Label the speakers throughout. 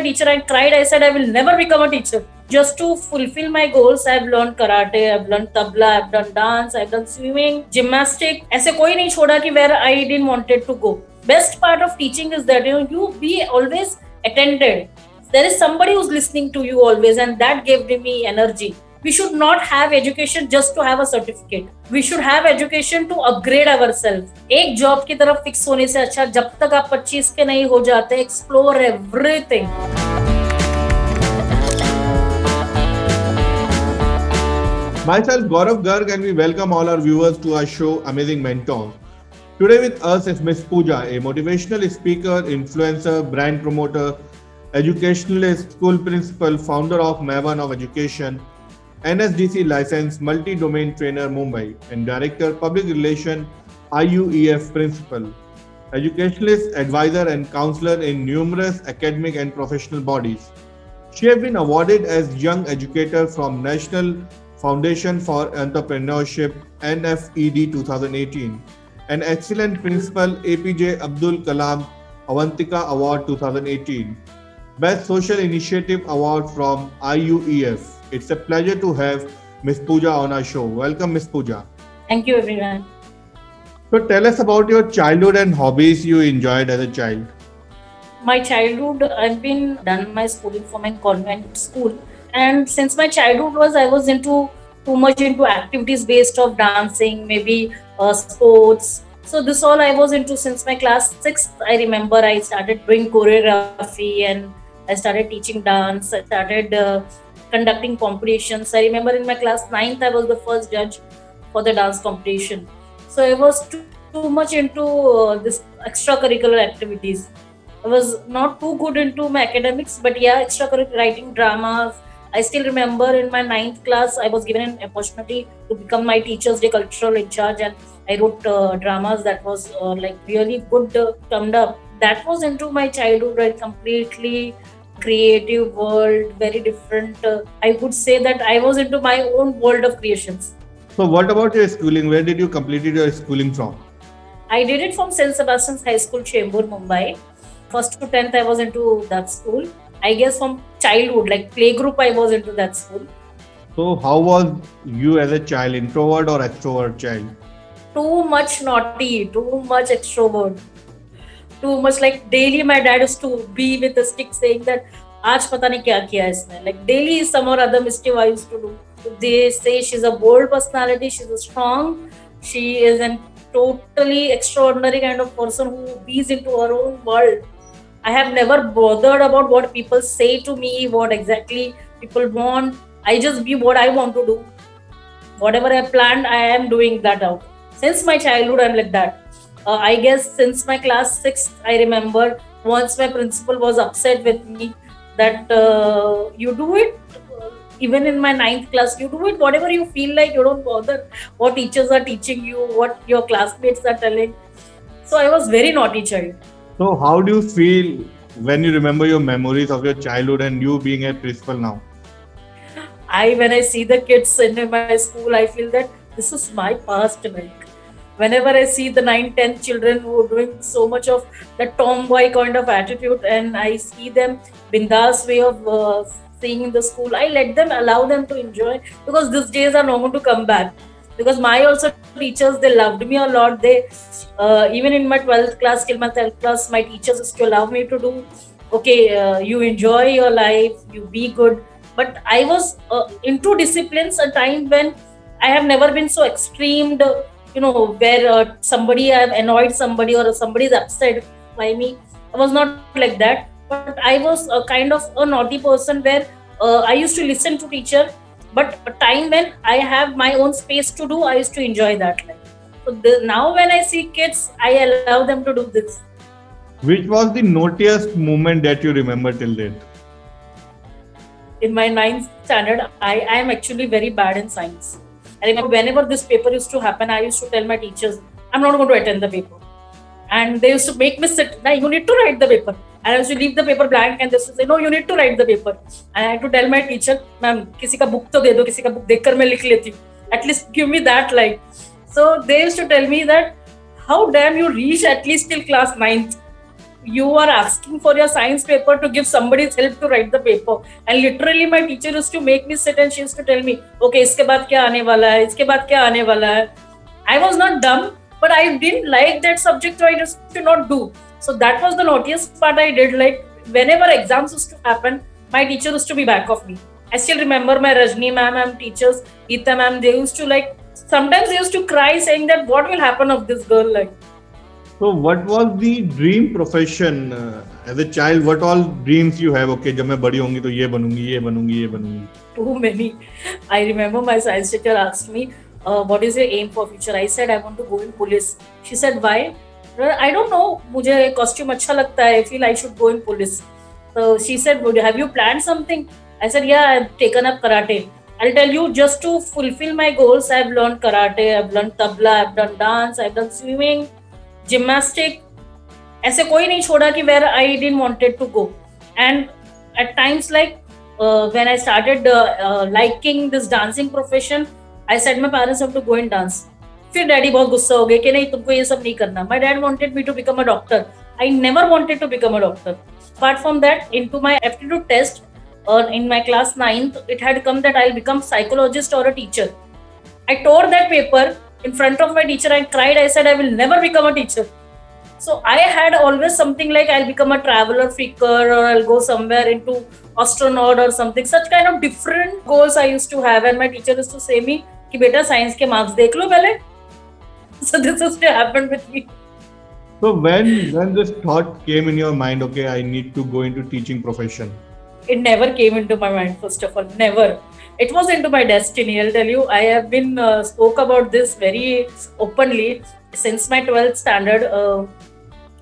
Speaker 1: teacher, I cried. I said, I will never become a teacher. Just to fulfill my goals, I've learned karate, I've learned tabla, I've done dance, I've done swimming, gymnastics. ऐसे कोई नहीं छोड़ा कि where I didn't wanted to go. Best part of teaching is that you be always attended. There is somebody who's listening to you always, and that gave me energy. We should not have education just to have a certificate. We should have education to upgrade ourselves. एक job की तरफ fix होने से अच्छा जब तक आप 25 के नहीं हो जाते, explore everything.
Speaker 2: Myself Gaurav Garg, and we welcome all our viewers to our show Amazing Mentor. Today with us is Miss Pooja, a motivational speaker, influencer, brand promoter, educationalist, school principal, founder of Maven of Education, NSDC licensed multi-domain trainer Mumbai, and director public relation IUEF principal, educationalist, advisor and counselor in numerous academic and professional bodies. She has been awarded as Young Educator from National Foundation for Entrepreneurship NFED 2018, and Excellent Principal APJ Abdul Kalam Avantika Award 2018, Best Social Initiative Award from IUEF. It's a pleasure to have Miss Pooja on our show. Welcome, Miss Pooja.
Speaker 1: Thank you, everyone.
Speaker 2: So tell us about your childhood and hobbies you enjoyed as a child.
Speaker 1: My childhood, I've been done my schooling from a convent school, and since my childhood I was into too much into activities based of dancing, maybe sports. So this all I was into since my class 6th. I remember I started doing choreography and I started teaching dance. I started conducting competitions. I remember in my class 9th, I was the first judge for the dance competition. So I was too much into this extracurricular activities. I was not too good into my academics, but yeah, extracurricular, writing dramas. I still remember in my 9th class, I was given an opportunity to become my Teachers' Day cultural in charge, and I wrote dramas that was like really good turned up. That was into my childhood, right? Completely creative world, very different. I would say that I was into my own world of creations.
Speaker 2: So what about your schooling? Where did you complete your schooling from?
Speaker 1: I did it from St. Sebastian's High School, Chembur, Mumbai. 1st to 10th, I was into that school. I guess from childhood, like playgroup, I was into that school.
Speaker 2: So how was you as a child, introvert or extrovert child?
Speaker 1: Too much naughty, too much extrovert. Too much, like daily my dad used to be with a stick saying that आज पता नहीं क्या किया इसने. Like daily some or other mischief I used to do. They say she's a bold personality, she's a strong, she is a totally extraordinary kind of person who bees into her own world. I have never bothered about what people say to me, what exactly people want. I just be what I want to do. Whatever I planned, I am doing that out. Since my childhood, I'm like that. I guess since my class 6th, I remember once my principal was upset with me that you do it, even in my 9th class, you do it whatever you feel like, you don't bother what teachers are teaching you, what your classmates are telling. So I was very naughty child.
Speaker 2: So how do you feel when you remember your memories of your childhood and you being a principal now?
Speaker 1: When I see the kids in my school, I feel that this is my past. Like, whenever I see the 9-10 children who are doing so much of the tomboy kind of attitude, and I see them bindas way of staying in the school, I let them, allow them to enjoy, because these days are not going to come back. Because my also teachers, they loved me a lot. They even in my 12th class, till my 12th class, my teachers used to allow me to do, okay, you enjoy your life, you be good. But I was into disciplines a time when I have never been so extreme, where somebody have annoyed somebody or somebody is upset by me. I was not like that. But I was a kind of a naughty person where I used to listen to teacher. But a time when I have my own space to do, I used to enjoy that. So now when I see kids, I allow them to do this.
Speaker 2: Which was the naughtiest moment that you remember till date?
Speaker 1: In my 9th standard, I am actually very bad in science. I remember whenever this paper used to happen, I used to tell my teachers, I'm not going to attend the paper. And they used to make me sit, now you need to write the paper. And I used to leave the paper blank and they used to say, no, you need to write the paper. And I had to tell my teacher, ma'am, किसी का book तो दे दो, किसी का book देखकर मैं लिख लेती हूँ. At least give me that light. So they used to tell me that, how damn you reach at least till class 9th. you are asking for your science paper to give somebody's help to write the paper. And literally my teacher used to make me sit and she used to tell me, okay, iske baad kya aane wala hai, iske baad kya aane wala hai. I was not dumb, but I didn't like that subject, so I just did not do. So that was the naughtiest part I did. Like whenever exams used to happen, my teacher used to be back of me. I still remember my Rajni ma'am and teachers, Geeta ma'am, they used to like, sometimes they used to cry saying that what will happen of this girl, like.
Speaker 2: So what was the dream profession as a child? What all dreams you have? Okay, जब मैं बड़ी होंगी तो ये बनूंगी, ये बनूंगी, ये बनूंगी.
Speaker 1: Too many. I remember my science teacher asked me, what is your aim for future? I said I want to go in police. She said why? I don't know. मुझे costume अच्छा लगता है. I feel I should go in police. So she said, have you planned something? I said, yeah, I've taken up karate. I'll tell you, just to fulfill my goals, I've learned karate, I've learned tabla, I've done dance, I've done swimming, gymnastic. ऐसे कोई नहीं छोड़ा कि where I didn't wanted to go. And at times like when I started liking this dancing profession, I said my parents have to go and dance. फिर daddy बहुत गुस्सा हो गए कि नहीं तुमको ये सब नहीं करना. My dad wanted me to become a doctor. I never wanted to become a doctor. Apart from that, into my aptitude test, in my class 9th, it had come that I'll become psychologist or a teacher. I tore that paper in front of my teacher. I cried. I said I will never become a teacher. So I had always something like I'll become a traveler freaker or I'll go somewhere into astronaut or something. Such kind of different goals I used to have, and my teacher used to say me कि बेटा science के marks देख लो पहले. So this used to happen with me.
Speaker 2: So when this thought came in your mind, okay, I need to go into teaching profession.
Speaker 1: It never came into my mind, first of all, never. It was into my destiny, I'll tell you. I have been spoke about this very openly since my 12th standard.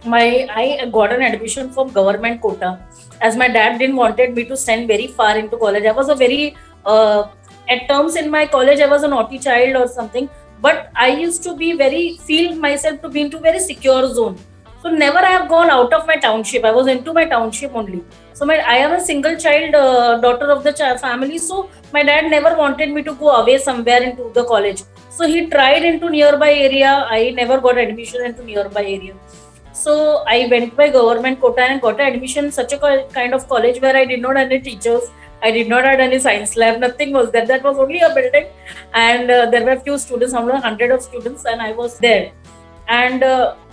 Speaker 1: I got an admission from government quota, as my dad didn't wanted me to send very far into college. I was a very at terms in my college I was a naughty child or something, but I used to be feel myself to be into very secure zone. So never I have gone out of my township. I was into my township only. So I am a single child, daughter of the family. So my dad never wanted me to go away somewhere into the college. So he tried into nearby area. I never got admission into nearby area. So I went by government quota and got admission in such a kind of college where I did not have any teachers. I did not have any science lab. Nothing was there. That was only a building, and there were few students, 100 of students, and I was there. And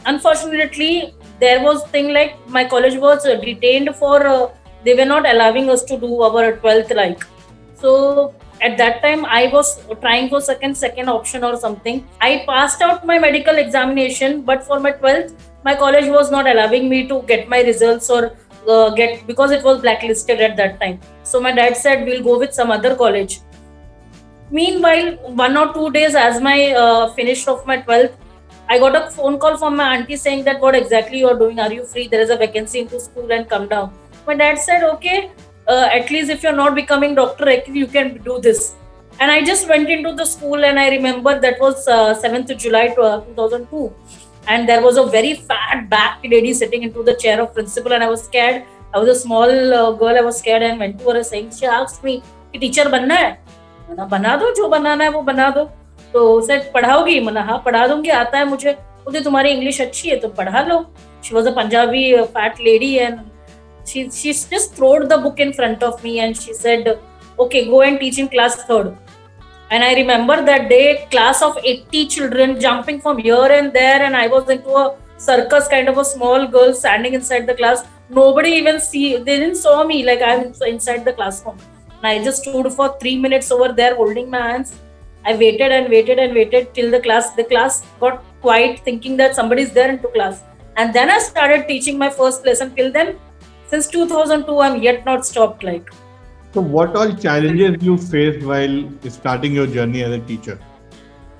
Speaker 1: unfortunately, there was thing like my college was detained for they were not allowing us to do our 12th like. So at that time I was trying for second option or something. I passed out my medical examination, but for my 12th my college was not allowing me to get my results or because it was blacklisted at that time. So my dad said we'll go with some other college. Meanwhile, 1 or 2 days as my finished of my 12th, I got a phone call from my auntie saying that what exactly you are doing, are you free, there is a vacancy into school and come down. My dad said okay, at least if you're not becoming doctor, you can do this. And I just went into the school, and I remember that was 7th July 2002, and there was a very fat back lady sitting into the chair of principal, and I was scared. I was a small girl, I was scared, and went to her saying, she asked me, teacher बनना है? बना दो, जो बनाना है वो बना दो. तो said पढ़ाओगी? मैंने हाँ पढ़ा दूंगी, आता है मुझे. बोलते तुम्हारी इंग्लिश अच्छी है तो पढ़ा लो. She was a Punjabi fat lady, and she just throwed the book in front of me, and she said, okay, go and teach in class 3rd. And I remember that day, class of 80 children jumping from here and there, and I was into a circus, kind of a small girl standing inside the class. Nobody even they didn't saw me, like I'm inside the classroom. And I just stood for 3 minutes over there holding my hands. I waited and waited and waited till the class got quiet, thinking that somebody's there into class. And then I started teaching my first lesson. Till then, since 2002, I'm yet not stopped like.
Speaker 2: So what all challenges you faced while starting your journey as a teacher?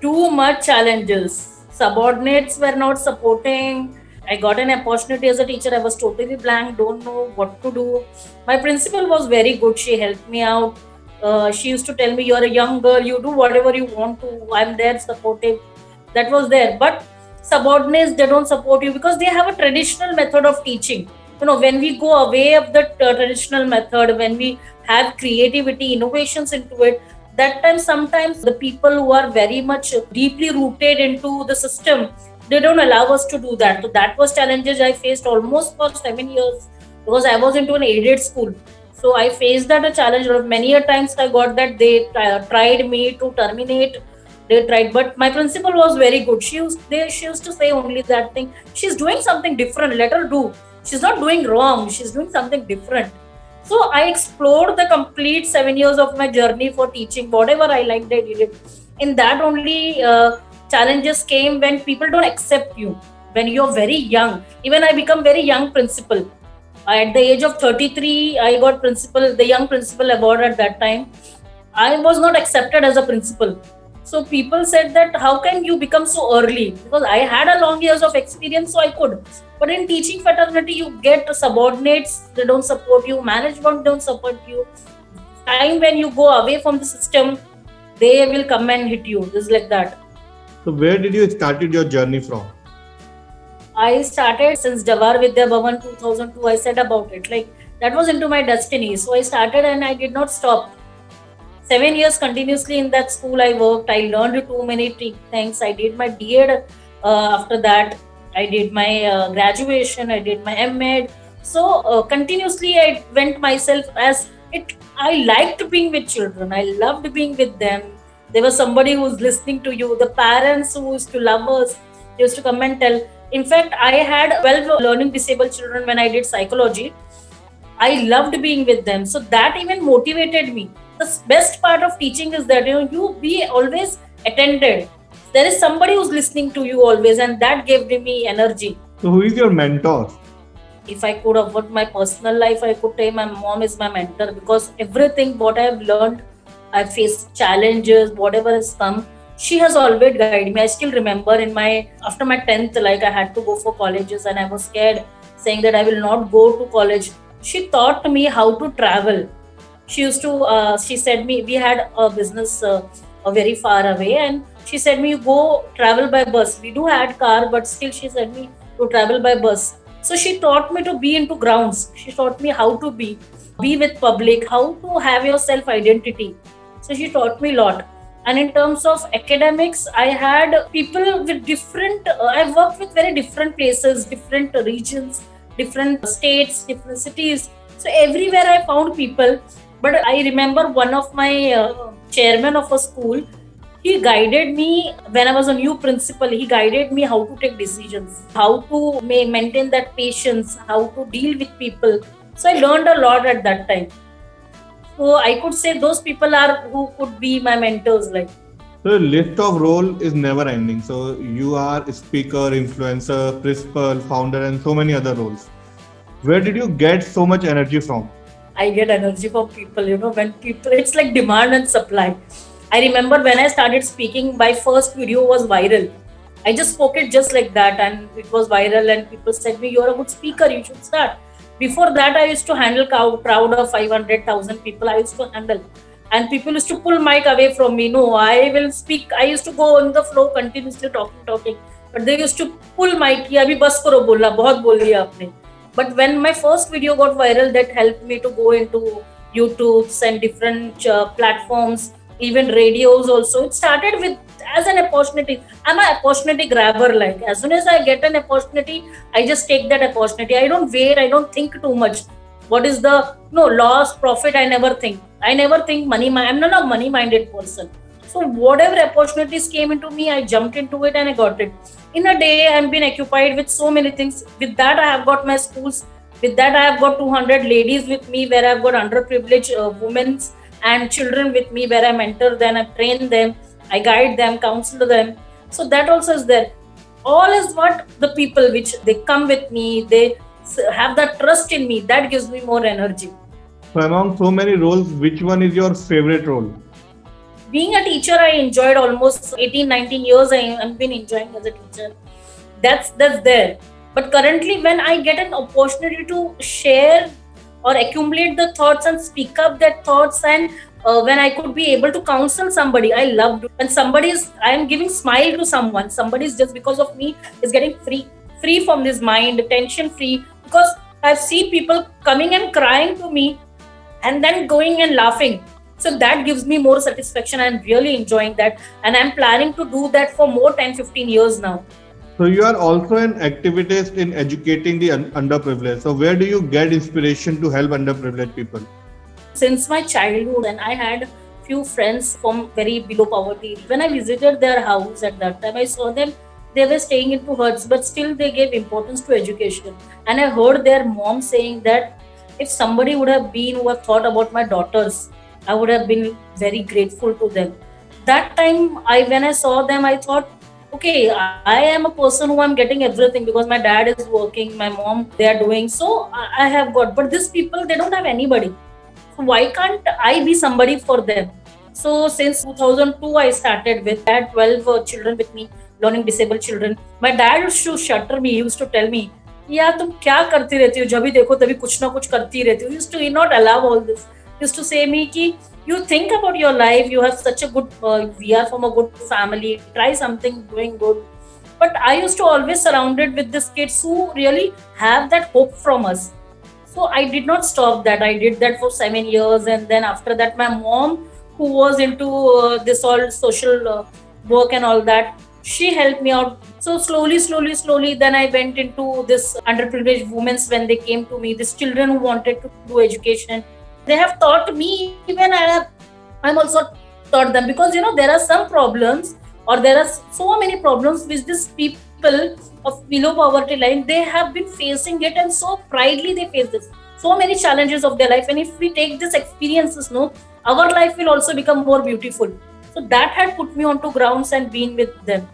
Speaker 1: Too much challenges. Subordinates were not supporting. I got an opportunity as a teacher. I was totally blank, don't know what to do. My principal was very good. She helped me out. She used to tell me, you're a young girl, you do whatever you want to. I'm there, supportive. That was there. But subordinates, they don't support you because they have a traditional method of teaching. When we go away of the traditional method, when we have creativity, innovations into it, that time sometimes the people who are very much deeply rooted into the system, They don't allow us to do that. So that was challenges I faced almost for 7 years, because I was into an aided school. So I faced that a challenge. Many a times I got that they tried me to terminate. They tried, but my principal was very good. She used to say only that thing. She's doing something different. Let her do. She's not doing wrong. She's doing something different. So I explored the complete 7 years of my journey for teaching. Whatever I liked, I did it. In that only challenges came when people don't accept you. When you're very young. Even I become very young principal. At the age of 33, I got the young principal award at that time. I was not accepted as a principal. So people said that how can you become so early? Because I had a long years of experience, so I could. But in teaching fraternity, you get subordinates, they don't support you, management don't support you. Time when you go away from the system, they will come and hit you. Just like that.
Speaker 2: So where did you started your journey from?
Speaker 1: I started since Jawahar Vidya Bhavan 2002. I said about it. Like that was into my destiny. So I started and I did not stop. 7 years continuously in that school I worked. I learned too many things. I did my D.Ed after that. I did my graduation. I did my M.Ed. So continuously I went myself as it. I liked being with children. I loved being with them. There was somebody who's listening to you. The parents who used to love us used to come and tell. In fact, I had 12 learning disabled children when I did psychology. I loved being with them. So that even motivated me. The best part of teaching is that you be always attended. There is somebody who's listening to you always, and that gave me energy.
Speaker 2: So who is your mentor?
Speaker 1: If I could avoid my personal life, I could say my mom is my mentor, because everything what I have learned, I faced challenges, whatever has come, she has always guided me. I still remember after my 10th, like I had to go for colleges and I was scared, saying that I will not go to college. She taught me how to travel. She said me, we had a business very far away, and she said me, you go travel by bus. We do had car, but still she said me to travel by bus. So she taught me to be into grounds. She taught me how to be with public, how to have your self identity. So she taught me a lot. And in terms of academics, I had people with I worked with very different places, different regions, different states, different cities. So everywhere I found people. But I remember one of my chairman of a school, he guided me when I was a new principal. He guided me how to take decisions, how to maintain that patience, how to deal with people. So I learned a lot at that time. So I could say those people are who could be my mentors. Like.
Speaker 2: So the list of role is never ending. So you are a speaker, influencer, principal, founder, and so many other roles. Where did you get so much energy from?
Speaker 1: I get energy from people, when people, it's like demand and supply. I remember when I started speaking, my first video was viral. I just spoke it just like that and it was viral, and people said me, you're a good speaker, you should start. Before that, I used to handle crowd of 500,000 people. I used to handle. And people used to pull mic away from me. No, I will speak. I used to go on the floor continuously talking. But they used to pull mic. Abhi bas karo bolna, bahut bol liya aapne. But when my first video got viral, that helped me to go into YouTubes and different platforms, even radios also. It started with as an opportunity. I'm an opportunity grabber. Like as soon as I get an opportunity, I just take that opportunity. I don't wait. I don't think too much. What is the loss, profit? I never think. I never think money. I'm not a money-minded person. So whatever opportunities came into me, I jumped into it and I got it. In a day, I've been occupied with so many things. With that, I have got my schools. With that, I have got 200 ladies with me, where I've got underprivileged women and children with me, where I mentor them, I train them, I guide them, counsel them. So that also is there. All is what the people which they come with me, they have that trust in me. That gives me more energy.
Speaker 2: So among so many roles, which one is your favorite role?
Speaker 1: Being a teacher, I enjoyed almost 18-19 years. I've been enjoying as a teacher. That's there. But currently, when I get an opportunity to share or accumulate the thoughts and speak up that thoughts, and when I could be able to counsel somebody, I loved it. When I am giving smile to someone, somebody is just because of me is getting free from this mind, tension free, because I've seen people coming and crying to me and then going and laughing. So that gives me more satisfaction. I'm really enjoying that. And I'm planning to do that for more 10-15 years now.
Speaker 2: So you are also an activist in educating the underprivileged. So where do you get inspiration to help underprivileged people?
Speaker 1: Since my childhood, and I had few friends from very below poverty. When I visited their house at that time, I saw them, they were staying into huts, but still they gave importance to education. And I heard their mom saying that if somebody would have been who have thought about my daughters, I would have been very grateful to them. That time, when I saw them, I thought, okay, I am a person who I'm getting everything because my dad is working, my mom they are doing. So I have got, but these people, they don't have anybody. So why can't I be somebody for them? So since 2002, I started with, I had 12 children with me, learning disabled children. My dad used to shutter me. He used to tell me, "Yeah, तुम क्या करती रहती हो? जब भी देखो तभी कुछ ना कुछ करती रहती हो." He used to not allow all this. He used to say me कि you think about your life. You have such a good. We are from a good family. Try something doing good. But I used to always surrounded with these kids who really have that hope from us. So I did not stop that. I did that for 7 years, and then after that, my mom, who was into this all social work and all that, she helped me out. So slowly, then I went into this underprivileged women when they came to me. These children who wanted to do education, they have taught me. Even I'm also taught them, because there are some problems, or there are so many problems which these people of below poverty line, they have been facing it, and so proudly they face this. So many challenges of their life, and if we take these experiences, our life will also become more beautiful. So that had put me onto grounds and been with them.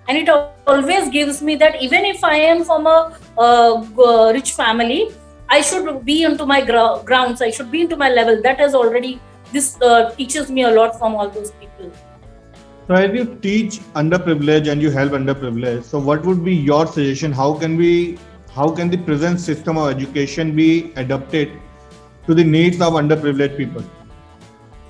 Speaker 1: And it always gives me that even if I am from a rich family, I should be into my grounds. I should be into my level. That has already, this teaches me a lot from all those people.
Speaker 2: So as you teach underprivileged and you help underprivileged, so what would be your suggestion? How can the present system of education be adapted to the needs of underprivileged people?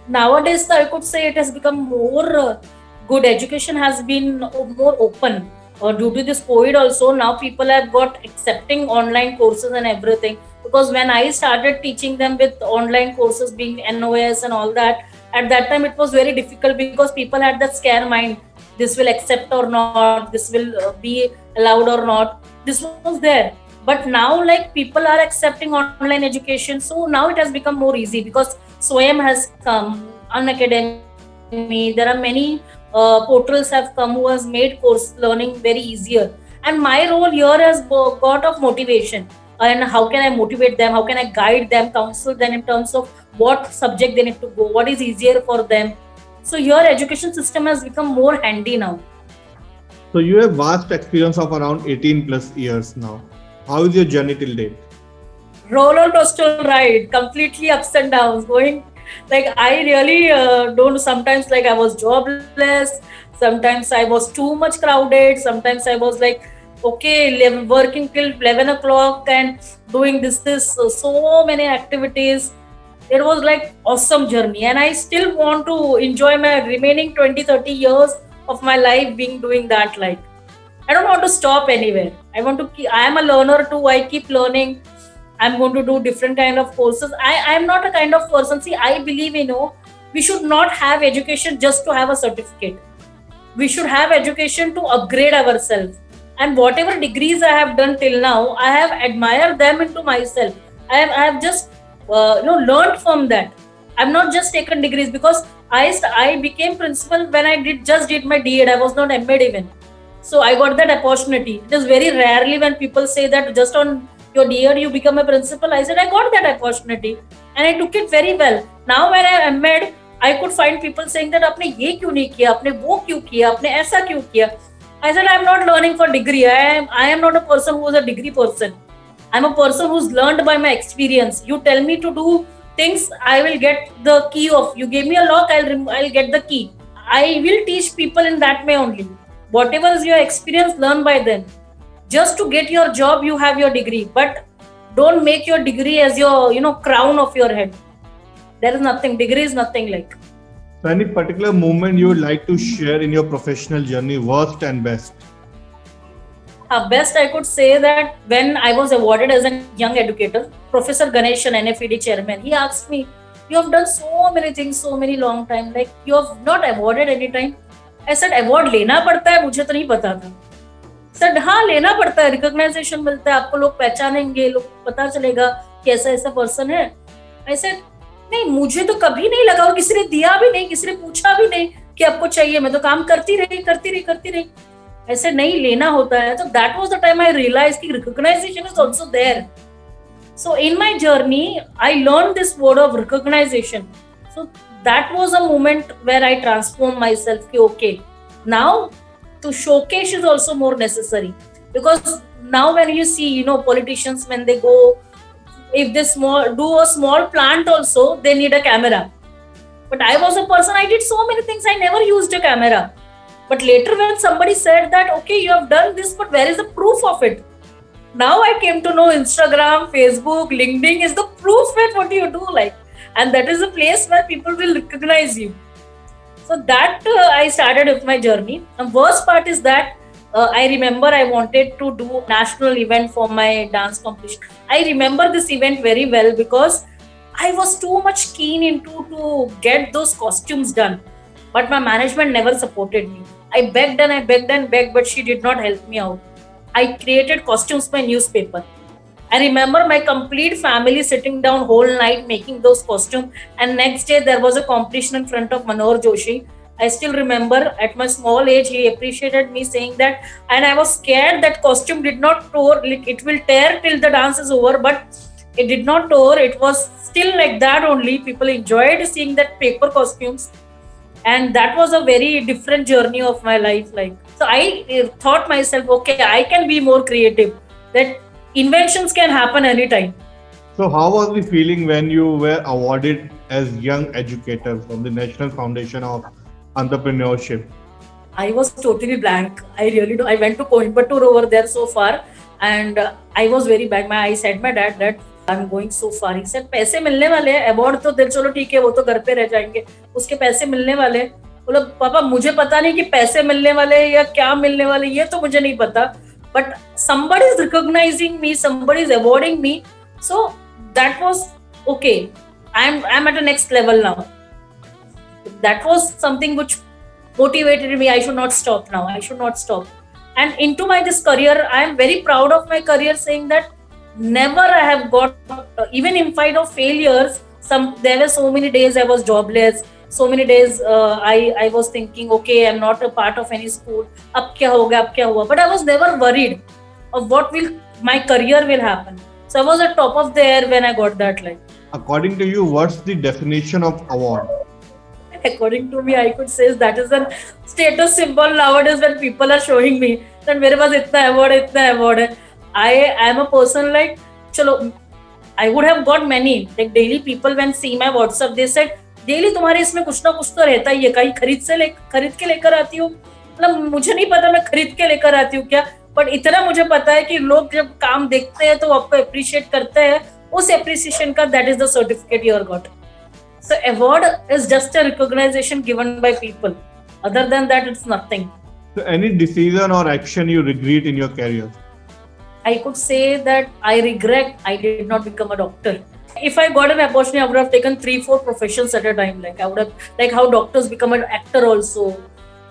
Speaker 1: Nowadays, I could say it has become more good. Education has been more open. Due to this COVID also, now people have got accepting online courses and everything. Because when I started teaching them with online courses being NOS and all that, at that time it was very difficult because people had that scare mind. This will accept or not, this will be allowed or not. This was there. But now, like, people are accepting online education. So now it has become more easy because Swayam has come, Unacademy. There are many portals have come who has made course learning very easier. And my role here has got of motivation. And how can I motivate them? How can I guide them, counsel them in terms of what subject they need to go, what is easier for them. So your education system has become more handy now.
Speaker 2: So you have vast experience of around 18 plus years now. How is your journey till date?
Speaker 1: Roller coaster ride, completely ups and downs, going like I really don't. Sometimes like I was jobless, sometimes I was too much crowded, sometimes I was like, okay, working till 11 o'clock and doing this, so many activities. It was like awesome journey, and I still want to enjoy my remaining 20-30 years of my life being doing that. Like, I don't want to stop anywhere. I want to I am a learner too. I keep learning. I'm going to do different kind of courses. I am not a kind of person. See, I believe, we should not have education just to have a certificate. We should have education to upgrade ourselves. And whatever degrees I have done till now, I have admired them into myself. I have just learned from that. I'm not just taken degrees, because I became principal when I did my DEd. I was not MAd even. So I got that opportunity. It is very rarely when people say that just on your DEd you become a principal. I said I got that opportunity and I took it very well. Now when I am MAd, I could find people saying that आपने ये क्यों नहीं किया, आपने वो क्यों किया, आपने ऐसा क्यों किया. I said I'm not learning for degree. I am not a person who is a degree person. I'm a person who's learned by my experience. You tell me to do things, I will get the key of. You give me a lock, I'll get the key. I will teach people in that way only. Whatever is your experience, learn by them. Just to get your job, you have your degree, but don't make your degree as your crown of your head. There is nothing. Degree is nothing like.
Speaker 2: So any particular moment you would like to share in your professional journey, worst and best?
Speaker 1: Best, I could say that when I was awarded as a young educator, Professor Ganeshan, NFED chairman, he asked me, "You have done so many things, so many long time. Like, you have not awarded any time." I said, "Award lena padta hai, mujhe to nahi pata tha." Sir हाँ लेना पड़ता है, recognition मिलता है, आपको लोग पहचानेंगे, लोग पता चलेगा कि ऐसा ऐसा पर्सन है। ऐसे नहीं, मुझे तो कभी नहीं लगा, किसी ने दिया भी नहीं, किसी ने पूछा भी नहीं कि आपको चाहिए, मैं तो काम करती रही। ऐसे नहीं लेना होता है। तो that was the time I realise कि recognization is also there. So in my journey I learn this word of recognization. So that was a moment where I transform myself कि okay now to showcase is also more necessary, because now when you see politicians, when they go, if they do a small plant also, they need a camera. But I was a person, I did so many things, I never used a camera. But later when somebody said that okay you have done this, but where is the proof of it? Now I came to know Instagram, Facebook, LinkedIn is the proof of what you do, and that is the place where people will recognize you. So that I started with my journey. The worst part is that I remember I wanted to do national event for my dance competition. I remember this event very well because I was too much keen into to get those costumes done. But my management never supported me. I begged and begged, but she did not help me out. I created costumes by newspaper. I remember my complete family sitting down whole night making those costumes, and next day there was a competition in front of Manohar Joshi. I still remember at my small age he appreciated me saying that, and I was scared that costume did not tear, it will tear till the dance is over, but it did not tear, it was still like that only. People enjoyed seeing that paper costumes, and that was a very different journey of my life. So I thought myself, okay, I can be more creative, that inventions can happen anytime.
Speaker 2: So how was the feeling when you were awarded as young educator from the National Foundation of Entrepreneurship?
Speaker 1: I was totally blank. I really don't. I went to Coimbatore over there so far, and I was very bad. I said my dad that I'm going so far. He said पैसे मिलने वाले हैं, award तो दिल चलो ठीक है, वो तो घर पे रह जाएंगे, उसके पैसे मिलने वाले। बोला पापा मुझे पता नहीं कि पैसे मिलने वाले या क्या मिलने वाले, ये तो मुझे नहीं पता, but somebody is recognizing me, somebody is awarding me, so that was okay. I'm at the next level now. That was something which motivated me. I should not stop now. I should not stop. And into my this career, I am very proud of my career, saying that never I have got, even in spite of failures, there were so many days I was jobless. So many days I was thinking, okay, I'm not a part of any school. Ab kya hoga, ab kya hua? But I was never worried of what will my career will happen. So I was at top of the air when I got that.
Speaker 2: According to you, what's the definition of award?
Speaker 1: According to me, I could say that is a status symbol nowadays when people are showing me that मेरे पास इतना award है. I am a person like, चलो, I would have got many. Like daily people when see my WhatsApp, they said, daily तुम्हारे इसमें कुछ ना कुछ तो रहता ही है, कहीं खरीद के लेकर आती हो, मतलब मुझे नहीं पता मैं खरीद के लेकर आती हूँ क्या, बट इतना मुझे पता है कि लोग जब काम देखते हैं तो आपको अप्रिशिएट करते हैं, उस अप्रिसिएशन का that is the certificate you are got. So award is just a recognition given by people. Other than that, it's nothing.
Speaker 2: So any decision or action you regret in your career?
Speaker 1: I could say that I regret I did not become a doctor. If I got an opportunity, I would have taken 3-4 professions at a time. Like I would have, like how doctors become an actor also.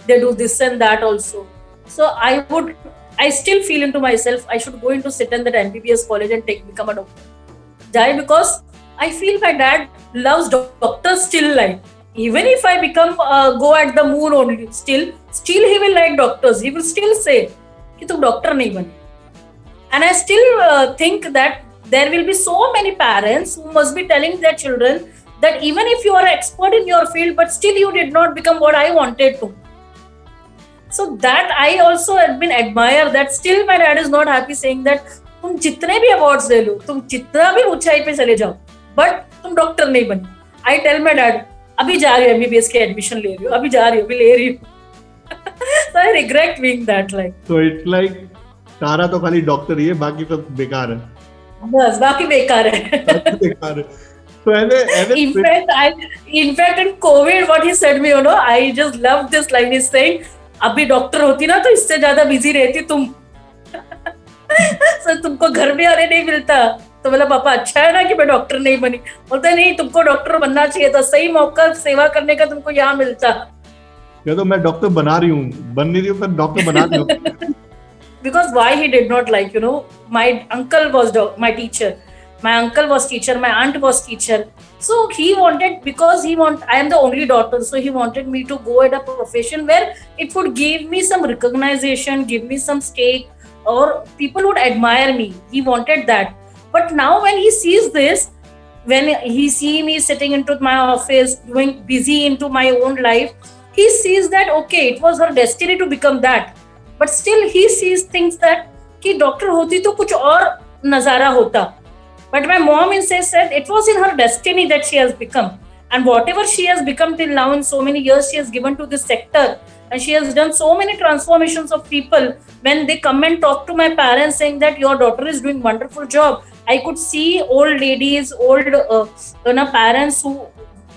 Speaker 1: They do this and that also. So I still feel into myself, I should go into sit in that MBBS college and become a doctor. Why? Because I feel my dad loves doctors still. Like even if I become go at the moon only, still he will like doctors. He will still say कि तुम doctor नहीं बने. And I still think that there will be so many parents who must be telling their children that even if you are an expert in your field, but still you did not become what I wanted to. So that I also have been admire that still my dad is not happy, saying that तुम जितने भी awards ले लो, तुम जितना भी ऊंचाई पे चले जाओ, बट तुम डॉक्टर नहीं बनी. आई टेल माई डैड अभी जा रही हूँ MBBS के एडमिशन ले रही हूँ, अभी जा रही हूँ, अभी ले रही हूँ. So I regret being that. Like
Speaker 2: so it's like तारा तो खाली डॉक्टर ही है, बाकी सब बेकार है.
Speaker 1: बस बाकी बेकार है.
Speaker 2: बेकार है. So
Speaker 1: in fact in COVID what he said me, I just love this line. He's saying अभी डॉक्टर होती ना तो इससे ज्यादा बिजी रहती तुम. So तुमको घर में आने नहीं मिलता. तो बोला पापा अच्छा है ना कि मैं डॉक्टर नहीं बनी. बोलते नहीं, तुमको डॉक्टर बनना चाहिए था, सही मौका सेवा करने का तुमको यहाँ मिलता.
Speaker 2: तो मैं डॉक्टर बना रही हूँ, बन नहीं रही हूँ, पर डॉक्टर बना रही हूँ.
Speaker 1: because why he did not like, my uncle was my teacher, my uncle was teacher, my aunt was teacher. So he wanted, because I am the only daughter, so he wanted me to go at a profession where it would give me some recognition, give me some stake, or people would admire me. He wanted that. But now when he sees this, when he see me sitting into my office, doing busy into my own life, he sees that, okay, it was her destiny to become that. But still he sees things that, कि doctor होती तो कुछ और नजारा होता. But my mom instead said it was in her destiny that she has become. And whatever she has become till now, in so many years she has given to this sector, and she has done so many transformations of people. When they come and talk to my parents saying that your daughter is doing wonderful job, I could see old ladies, old parents who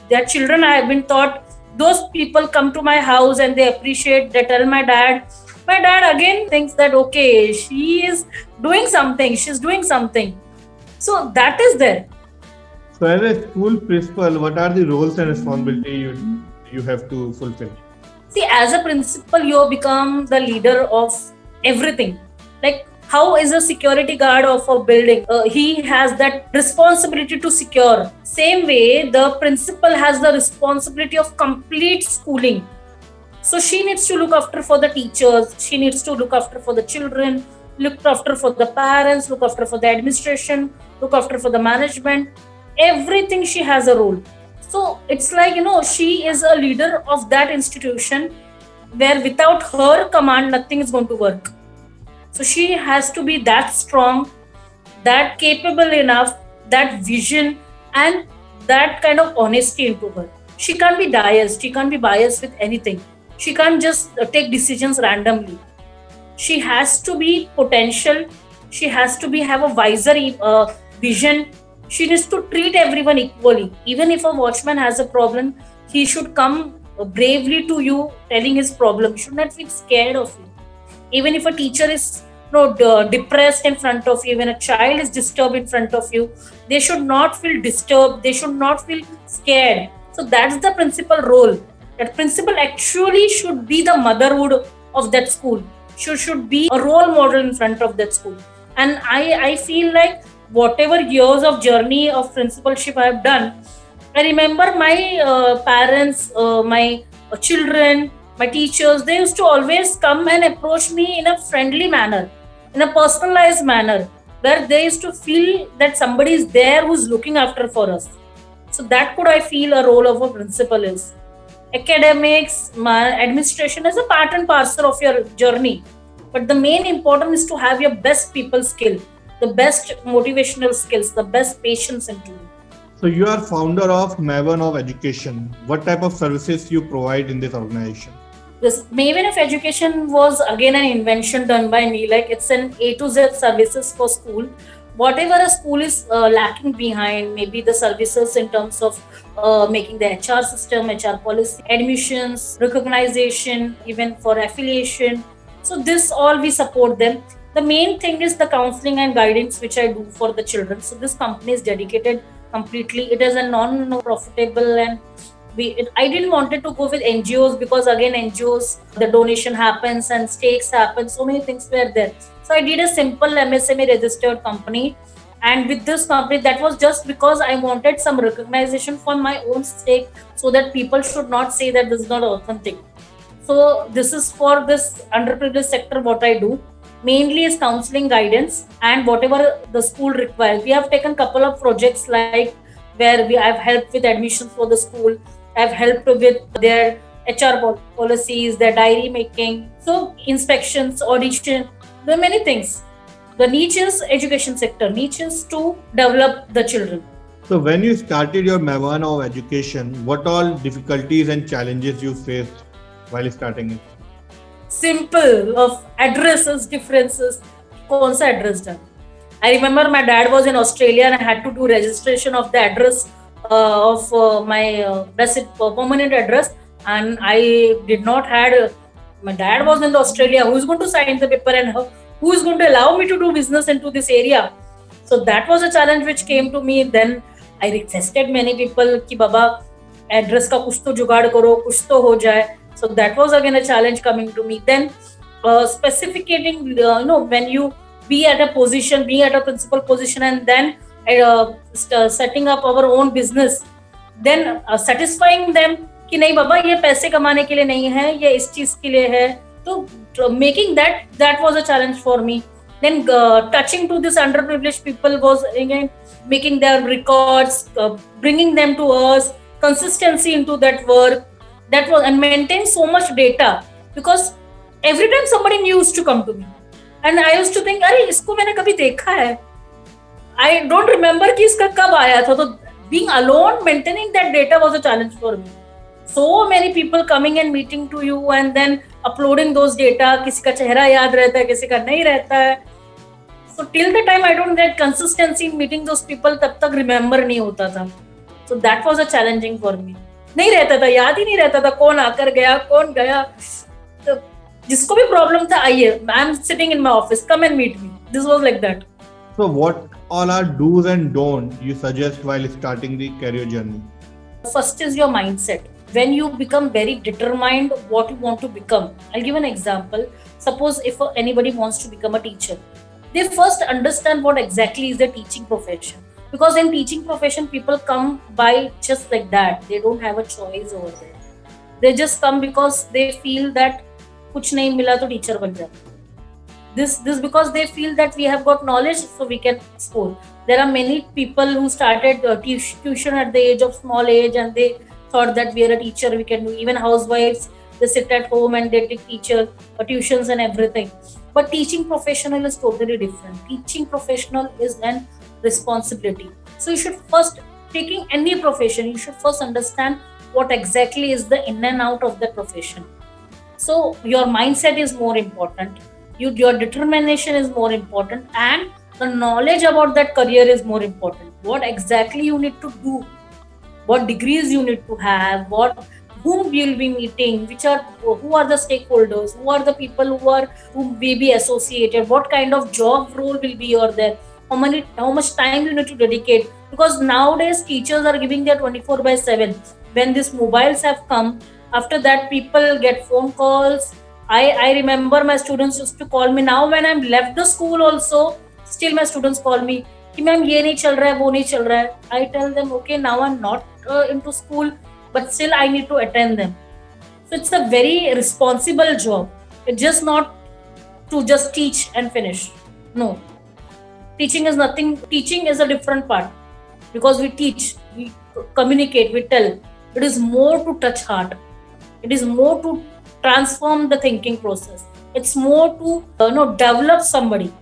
Speaker 1: their children I have been taught. Those people come to my house and they appreciate. They tell my dad. My dad again thinks that, okay, she is doing something. She's doing something. So that is there.
Speaker 2: So as a school principal, what are the roles and responsibilities you have to fulfill?
Speaker 1: See, as a principal, you become the leader of everything. Like, how is a security guard of a building? He has that responsibility to secure. Same way, the principal has the responsibility of complete schooling. So she needs to look after for the teachers. She needs to look after for the children, look after for the parents, look after for the administration, look after for the management. Everything she has a role. So it's like, she is a leader of that institution where without her command, nothing is going to work. So she has to be that strong, that capable enough, that vision, and that kind of honesty into her. She can't be biased. She can't be biased with anything. She can't just take decisions randomly. She has to be potential. She has to have a wiser vision. She needs to treat everyone equally. Even if a watchman has a problem, he should come bravely to you telling his problem. You should not feel scared of you. Even if a teacher is depressed in front of you, when a child is disturbed in front of you, they should not feel disturbed. They should not feel scared. So that's the principal role. That principal actually should be the motherhood of that school. She should be a role model in front of that school. And I feel like whatever years of journey of principalship I have done, I remember my parents, my children, my teachers, they used to always come and approach me in a friendly manner, in a personalized manner, where they used to feel that somebody is there who's looking after for us. So that could I feel a role of a principal is. Academics, administration is a part and parcel of your journey. But the main important is to have your best people skill, the best motivational skills, the best patience into it.
Speaker 2: So you are founder of Maven of Education. What type of services you provide in this organization?
Speaker 1: This Maven of Education was again an invention done by me. Like, it's an A to Z services for school. Whatever a school is lacking behind, maybe the services in terms of making the HR system, HR policy, admissions, recognition, even for affiliation. So this all we support them. The main thing is the counseling and guidance which I do for the children. So this company is dedicated completely. It is a non-profitable, and I didn't want to go with NGOs because again NGOs, the donation happens and stakes happen. So many things were there. So I did a simple MSME registered company. And with this company, that was just because I wanted some recognition for my own stake, so that people should not say that this is not authentic. So this is for this underprivileged sector. What I do mainly is counseling, guidance, and whatever the school requires. We have taken a couple of projects like where I've helped with admissions for the school. I've helped with their HR policies, their diary making, so inspections, audition. There are many things. The niche is education sector. Niche is to develop the children.
Speaker 2: So when you started your Maven of Education, what all difficulties and challenges you faced while starting it?
Speaker 1: Simple, of addresses, differences. कौन सा address done? I remember my dad was in Australia and I had to do registration of the address of my permanent address, and I did not had. My dad was in Australia. Who is going to sign the paper and who is going to allow me to do business into this area? So that was a challenge which came to me. Then I requested many people कि बाबा address का कुछ तो जुगाड़ करो, कुछ तो हो जाए. So that was again a challenge coming to me. Then specificating, when you be at a position, be at a principal position, and then setting up our own business, then satisfying them कि नहीं बाबा ये पैसे कमाने के लिए नहीं है, ये इस चीज के लिए है. तो making that was a challenge for me. Then touching to this underprivileged people was again making their records, bringing them to us, consistency into that work. That was, and maintain so much data, because every time somebody new used to come to me and I used to think अरे इसको मैंने कभी देखा है, I don't remember कि इसका कब आया था. तो being alone, maintaining that data was a challenge for me. So many people coming and meeting to you and then uploading those data. किसी का चेहरा याद रहता है, किसी का नहीं रहता है. So till the time I don't get consistency in meeting those people, तब तक remember नहीं होता था. So that was a challenging for me. नहीं रहता था, याद ही नहीं रहता था कौन आकर गया, कौन गया. तो जिसको भी problem था, आइए, I am sitting in my office, come and meet me. This was like that.
Speaker 2: So what all are do's and don'ts you suggest while starting the career journey?
Speaker 1: First is your mindset. When you become very determined what you want to become. I'll give an example. Suppose if anybody wants to become a teacher, they first understand what exactly is the teaching profession. Because in teaching profession, people come by just like that. They don't have a choice over there. They just come because they feel that kuch nahi mila to teacher ban jao. This because they feel that we have got knowledge, so we can score. There are many people who started tuition at the age of small age, and they thought that we are a teacher, we can do. Even housewives, they sit at home and they take teacher tuitions and everything. But teaching professional is totally different. Teaching professional is an responsibility. So you should first, taking any profession, you should first understand what exactly is the in and out of the profession. So your mindset is more important. Your determination is more important, and the knowledge about that career is more important. What exactly you need to do, what degrees you need to have, whom you'll be meeting, who are the stakeholders, who are the people who may be associated, what kind of job role will be over there, how much time you need to dedicate. Because nowadays teachers are giving their 24/7. When these mobiles have come, after that people get phone calls. I remember my students used to call me. Now when I'm left the school also, still my students call me कि ma'am ये नहीं चल रहा है, वो नहीं चल रहा है. I tell them, okay, now I'm not into school, but still I need to attend them. So it's a very responsible job. It's just not to just teach and finish. No. Teaching is nothing. Teaching is a different part, because we teach, we communicate, we tell. It is more to touch heart. It is more to transform the thinking process. It's more to develop somebody.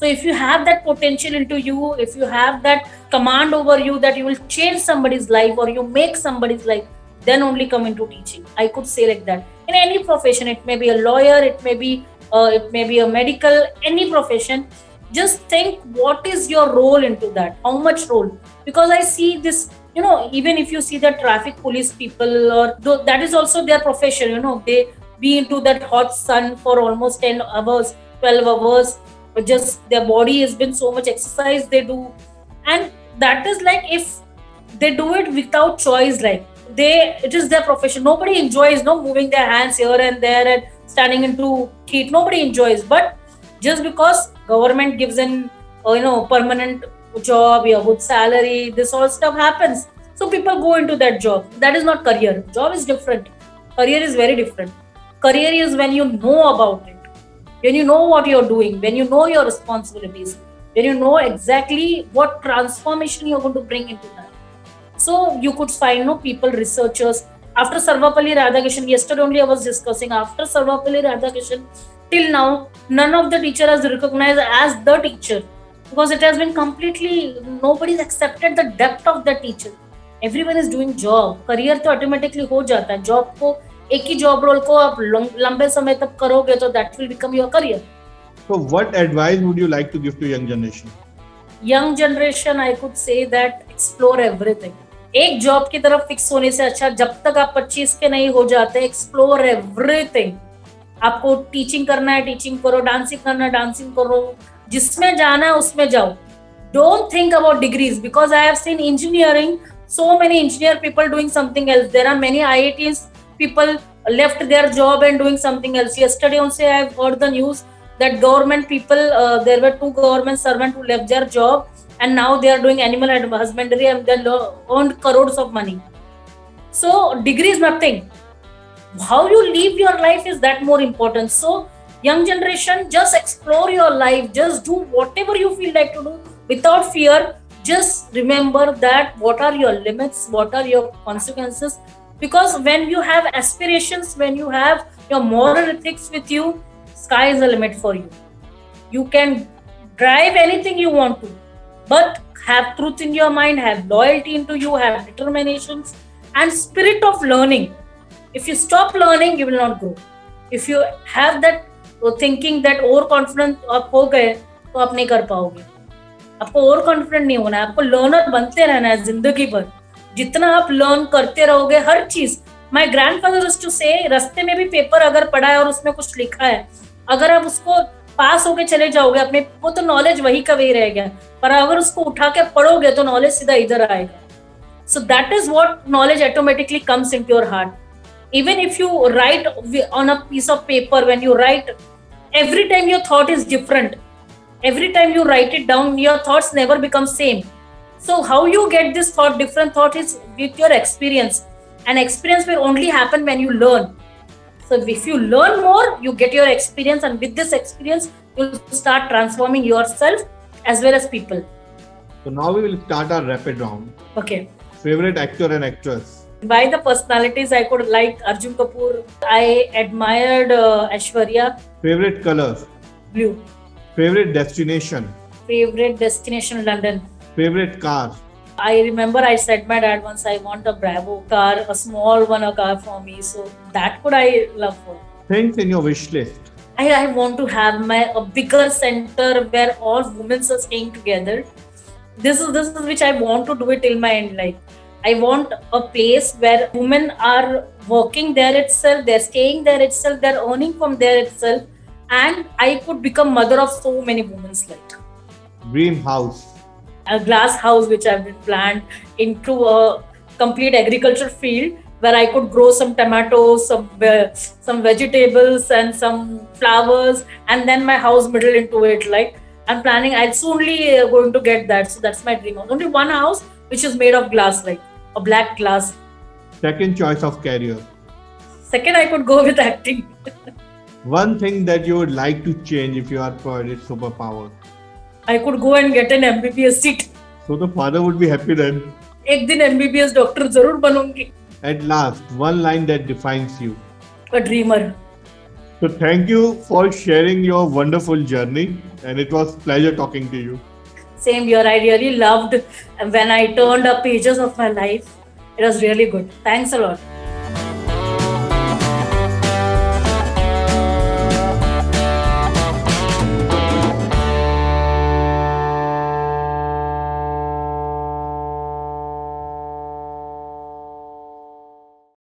Speaker 1: So if you have that potential into you, if you have that command over you that you will change somebody's life or you make somebody's life, then only come into teaching. I could say like that. In any profession, it may be a lawyer, it may be a medical, any profession. Just think what is your role into that, how much role. Because I see this, even if you see the traffic police people, or that is also their profession, they be into that hot sun for almost 10 hours, 12 hours. Just their body has been so much exercise they do, and that is like if they do it without choice, like it is their profession. Nobody enjoys moving their hands here and there and standing into heat. Nobody enjoys, but just because government gives in permanent job, good salary, this all stuff happens, so people go into that job. That is not career. Job is different. Career is very different. Career is when you know about it, when you know what you're doing, when you know your responsibilities, when you know exactly what transformation you're going to bring into that. So you could find people, researchers. After Sarvapalli Radhakrishnan, yesterday only I was discussing, after Sarvapalli Radhakrishnan, till now, none of the teacher has recognized as the teacher, because it has been completely, nobody's accepted the depth of the teacher. Everyone is doing job. Career तो automatically हो जाता है. Job को एक ही job role को आप लंबे समय तक करोगे तो that will become your career.
Speaker 2: So what advice would you like to give to young generation?
Speaker 1: Young generation, I could say that explore everything. एक job की तरफ fix होने से अच्छा, जब तक आप 25 के नहीं हो जाते, explore everything. आपको teaching करना है teaching करो, dancing करना है dancing करो, जिसमें जाना है उसमें जाओ. Don't think about degrees, because I have seen engineering, so many engineer people doing something else. There are many IITs people left their job and doing something else. Yesterday also I've heard the news that government people, there were 2 government servants who left their job and now they are doing animal husbandry and they earned crores of money. So degree is nothing. How you live your life is that more important. So young generation, just explore your life, just do whatever you feel like to do without fear. Just remember that what are your limits, what are your consequences, because when you have aspirations, when you have your moral ethics with you, sky is the limit for you. You can drive anything you want to, but have truth in your mind, have loyalty into you, have determinations and spirit of learning. If you stop learning, you will not grow. If you have that thinking that overconfident आप हो गए तो आप नहीं कर पाओगे. आपको over confident नहीं होना है, आपको लर्नर बनते रहना है जिंदगी भर. जितना आप लर्न करते रहोगे हर चीज. माय ग्रैंडफादर यूज्ड टू से, रास्ते में भी पेपर अगर पढ़ा है और उसमें कुछ लिखा है, अगर आप उसको पास होके चले जाओगे अपने, वो तो नॉलेज वही का वही रह गया, पर अगर उसको उठा के पढ़ोगे तो नॉलेज सीधा इधर आएगा. So that is what knowledge automatically comes into your heart. Even if you write on a piece of paper, when you write, every time your thought is different. Every time you write it down, your thoughts never become same. So how you get this thought, different thought, is with your experience. And experience will only happen when you learn. So if you learn more, you get your experience, and with this experience, you'll start transforming yourself as well as people.
Speaker 2: So now we will start our rapid round.
Speaker 1: Okay.
Speaker 2: Favorite actor and actress?
Speaker 1: By the personalities, I could like Arjun Kapoor. I admired Aishwarya.
Speaker 2: Favorite color?
Speaker 1: Blue.
Speaker 2: Favorite destination?
Speaker 1: Favorite destination, London.
Speaker 2: Favorite car?
Speaker 1: I remember I said my dad once, I want a Bravo car, a small one, a car for me. So that could I love for.
Speaker 2: Things in your wish list?
Speaker 1: I want to have a bigger center where all women are staying together. This is which I want to do it till my end life. I want a place where women are working there itself, they're staying there itself, they're earning from there itself, and I could become mother of so many women like.
Speaker 2: Dream house?
Speaker 1: A glass house which I've been planned into a complete agriculture field where I could grow some tomatoes, some vegetables and some flowers, and then my house middle into it. Like I'm planning, I'll soonly going to get that. So that's my dream house. Only one house which is made of glass, like a black glass.
Speaker 2: Second choice of career?
Speaker 1: Second, I could go with acting.
Speaker 2: One thing that you would like to change if you are provided superpower?
Speaker 1: I could go and get an MBBS seat.
Speaker 2: So the father would be happy then.
Speaker 1: एक दिन MBBS doctor जरूर बनूंगी.
Speaker 2: At last, one line that defines you.
Speaker 1: A dreamer.
Speaker 2: So thank you for sharing your wonderful journey, and it was a pleasure talking to you.
Speaker 1: Same here. I really loved when I turned the pages of my life. It was really good. Thanks a lot.